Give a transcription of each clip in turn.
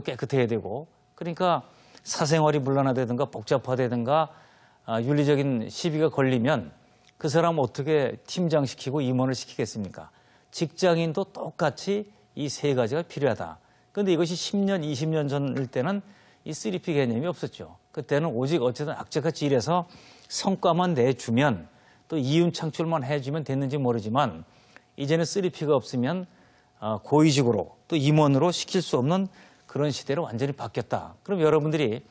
깨끗해야 되고, 그러니까 사생활이 문란화되든가 복잡화되든가 윤리적인 시비가 걸리면 그 사람 어떻게 팀장시키고 임원을 시키겠습니까? 직장인도 똑같이 이 세 가지가 필요하다. 그런데 이것이 10년, 20년 전일 때는 이 3P 개념이 없었죠. 그때는 오직 어쨌든 악재같이 일해서 성과만 내주면 또 이윤 창출만 해주면 됐는지 모르지만 이제는 3P가 없으면 고의적으로 또 임원으로 시킬 수 없는 그런 시대로 완전히 바뀌었다. 그럼 여러분들이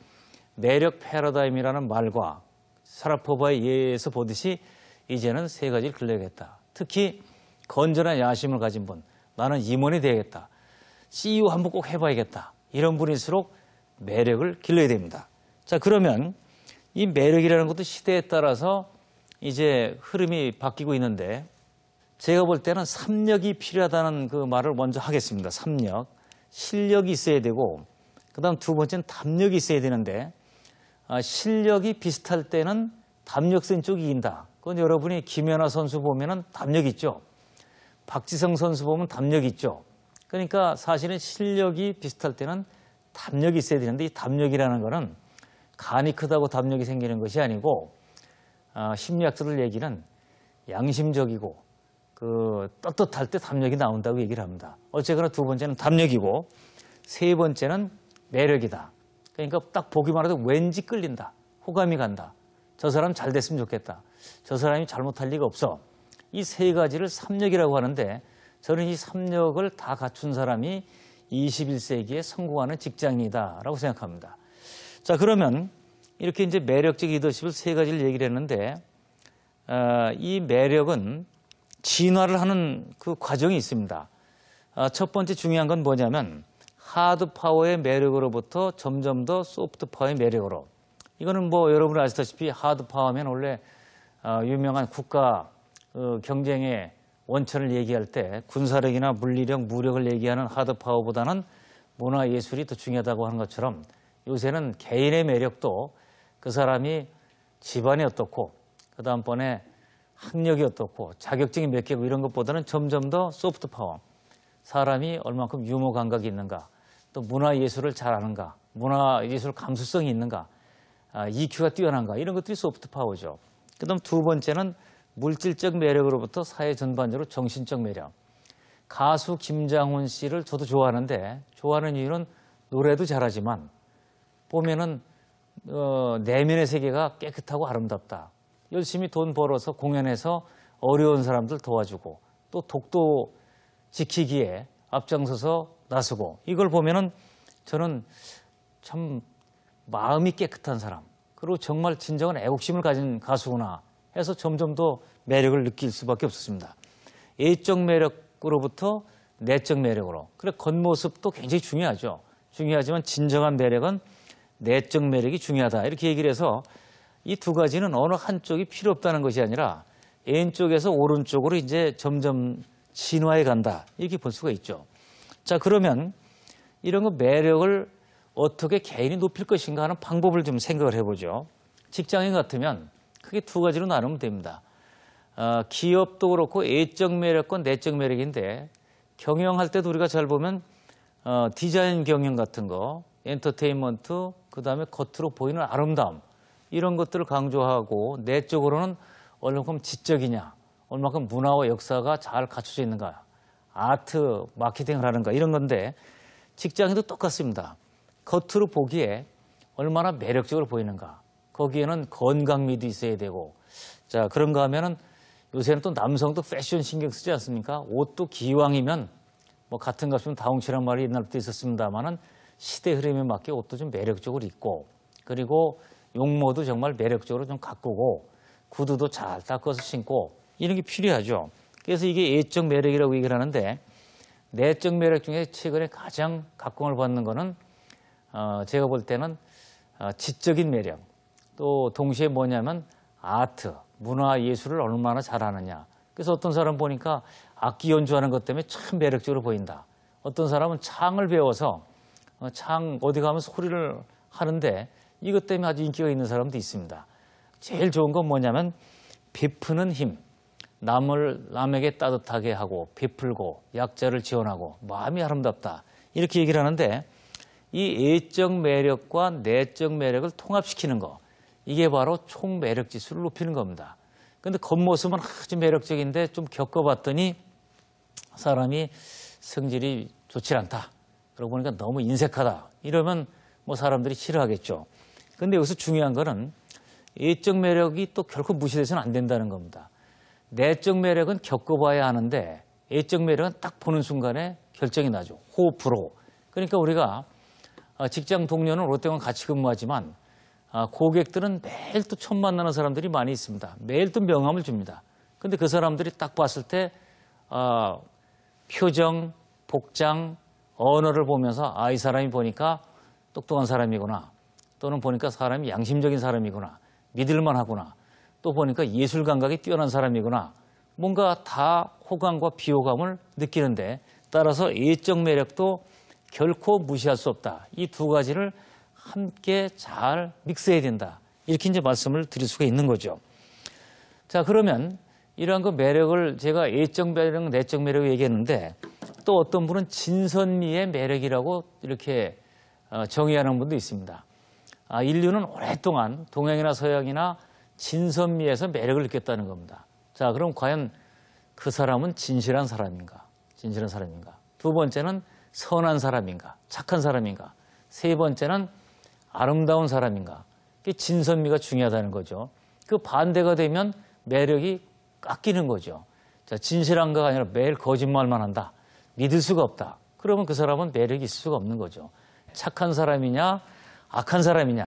매력 패러다임이라는 말과 사라포바의 예에서 보듯이 이제는 세 가지를 길러야겠다. 특히 건전한 야심을 가진 분, 나는 임원이 되야겠다. CEO 한번 꼭 해봐야겠다. 이런 분일수록 매력을 길러야 됩니다. 자, 그러면 이 매력이라는 것도 시대에 따라서 이제 흐름이 바뀌고 있는데 제가 볼 때는 3력이 필요하다는 그 말을 먼저 하겠습니다. 3력. 실력이 있어야 되고 그다음 두 번째는 담력이 있어야 되는데 실력이 비슷할 때는 담력 센 쪽이 이긴다. 그건 여러분이 김연아 선수 보면은 담력 있죠. 박지성 선수 보면 담력 있죠. 그러니까 사실은 실력이 비슷할 때는 담력이 있어야 되는데 이 담력이라는 거는 간이 크다고 담력이 생기는 것이 아니고 심리학자들 얘기는 양심적이고 그 떳떳할 때 담력이 나온다고 얘기를 합니다. 어쨌거나 두 번째는 담력이고 세 번째는 매력이다. 그러니까 딱 보기만 해도 왠지 끌린다. 호감이 간다. 저 사람 잘 됐으면 좋겠다. 저 사람이 잘못할 리가 없어. 이 세 가지를 3력이라고 하는데 저는 이 3력을 다 갖춘 사람이 21세기에 성공하는 직장인이다라고 생각합니다. 자, 그러면 이렇게 이제 매력적 리더십을 세 가지를 얘기를 했는데 이 매력은 진화를 하는 그 과정이 있습니다. 첫 번째 중요한 건 뭐냐면 하드 파워의 매력으로부터 점점 더 소프트 파워의 매력으로. 이거는 뭐 여러분 아시다시피 하드 파워면 원래 유명한 국가 경쟁의 원천을 얘기할 때 군사력이나 물리력, 무력을 얘기하는 하드 파워보다는 문화 예술이 더 중요하다고 하는 것처럼 요새는 개인의 매력도 그 사람이 집안이 어떻고 그다음번에 학력이 어떻고 자격증이 몇 개고 이런 것보다는 점점 더 소프트 파워. 사람이 얼만큼 유머 감각이 있는가, 또 문화 예술을 잘 아는가, 문화 예술 감수성이 있는가, EQ가 뛰어난가 이런 것들이 소프트 파워죠. 그다음 두 번째는 물질적 매력으로부터 사회 전반적으로 정신적 매력. 가수 김장훈 씨를 저도 좋아하는데 좋아하는 이유는 노래도 잘하지만 보면은 내면의 세계가 깨끗하고 아름답다. 열심히 돈 벌어서 공연해서 어려운 사람들 도와주고 또 독도 지키기에 앞장서서 나서고 이걸 보면은 저는 참 마음이 깨끗한 사람 그리고 정말 진정한 애국심을 가진 가수구나 해서 점점 더 매력을 느낄 수밖에 없었습니다. 외적 매력으로부터 내적 매력으로. 그래 겉모습도 굉장히 중요하죠. 중요하지만 진정한 매력은 내적 매력이 중요하다. 이렇게 얘기를 해서 이 두 가지는 어느 한쪽이 필요 없다는 것이 아니라 왼쪽에서 오른쪽으로 이제 점점 진화해 간다. 이렇게 볼 수가 있죠. 자, 그러면 이런 거 매력을 어떻게 개인이 높일 것인가 하는 방법을 좀 생각을 해보죠. 직장인 같으면 크게 두 가지로 나누면 됩니다. 기업도 그렇고 외적 매력과 내적 매력인데 경영할 때도 우리가 잘 보면 디자인 경영 같은 거, 엔터테인먼트, 그다음에 겉으로 보이는 아름다움 이런 것들을 강조하고 내적으로는 얼마큼 지적이냐, 얼마큼 문화와 역사가 잘 갖춰져 있는가, 아트, 마케팅을 하는가 이런 건데 직장인도 똑같습니다. 겉으로 보기에 얼마나 매력적으로 보이는가. 거기에는 건강미도 있어야 되고 자 그런가 하면은 요새는 또 남성도 패션 신경 쓰지 않습니까? 옷도 기왕이면 뭐 같은 값이면 다홍치란 말이 옛날부터 있었습니다만은 시대 흐름에 맞게 옷도 좀 매력적으로 입고 그리고 용모도 정말 매력적으로 좀 가꾸고 구두도 잘 닦아서 신고 이런 게 필요하죠. 그래서 이게 외적 매력이라고 얘기를 하는데 내적 매력 중에 최근에 가장 각광을 받는 거는 제가 볼 때는 지적인 매력 또 동시에 뭐냐면 아트, 문화 예술을 얼마나 잘하느냐. 그래서 어떤 사람 보니까 악기 연주하는 것 때문에 참 매력적으로 보인다. 어떤 사람은 창을 배워서 창 어디 가면 소리를 하는데 이것 때문에 아주 인기가 있는 사람도 있습니다. 제일 좋은 건 뭐냐면 베푸는 힘. 남에게 따뜻하게 하고 베풀고 약자를 지원하고 마음이 아름답다. 이렇게 얘기를 하는데 이 외적 매력과 내적 매력을 통합시키는 거, 이게 바로 총 매력 지수를 높이는 겁니다. 근데 겉모습은 아주 매력적인데 좀 겪어봤더니 사람이 성질이 좋지 않다. 그러고 보니까 너무 인색하다. 이러면 뭐 사람들이 싫어하겠죠. 근데 여기서 중요한 거는 외적 매력이 또 결코 무시돼서는 안 된다는 겁니다. 내적 매력은 겪어봐야 하는데 외적 매력은 딱 보는 순간에 결정이 나죠. 호불호. 그러니까 우리가 직장 동료는 롯데와 같이 근무하지만 고객들은 매일 또 처음 만나는 사람들이 많이 있습니다. 매일 또 명함을 줍니다. 근데 그 사람들이 딱 봤을 때 표정, 복장, 언어를 보면서 이 사람이 보니까 똑똑한 사람이구나. 또는 보니까 사람이 양심적인 사람이구나. 믿을만 하구나. 또 보니까 예술 감각이 뛰어난 사람이구나. 뭔가 다 호감과 비호감을 느끼는데 따라서 외적 매력도 결코 무시할 수 없다. 이 두 가지를 함께 잘 믹스해야 된다. 이렇게 이제 말씀을 드릴 수가 있는 거죠. 자, 그러면 이러한 그 매력을 제가 외적 매력, 내적 매력 얘기했는데 또 어떤 분은 진선미의 매력이라고 이렇게 정의하는 분도 있습니다. 인류는 오랫동안 동양이나 서양이나 진선미에서 매력을 느꼈다는 겁니다. 자, 그럼 과연 그 사람은 진실한 사람인가? 진실한 사람인가? 두 번째는 선한 사람인가? 착한 사람인가? 세 번째는 아름다운 사람인가? 진선미가 중요하다는 거죠. 그 반대가 되면 매력이 깎이는 거죠. 자, 진실한가가 아니라 매일 거짓말만 한다. 믿을 수가 없다. 그러면 그 사람은 매력이 있을 수가 없는 거죠. 착한 사람이냐, 악한 사람이냐.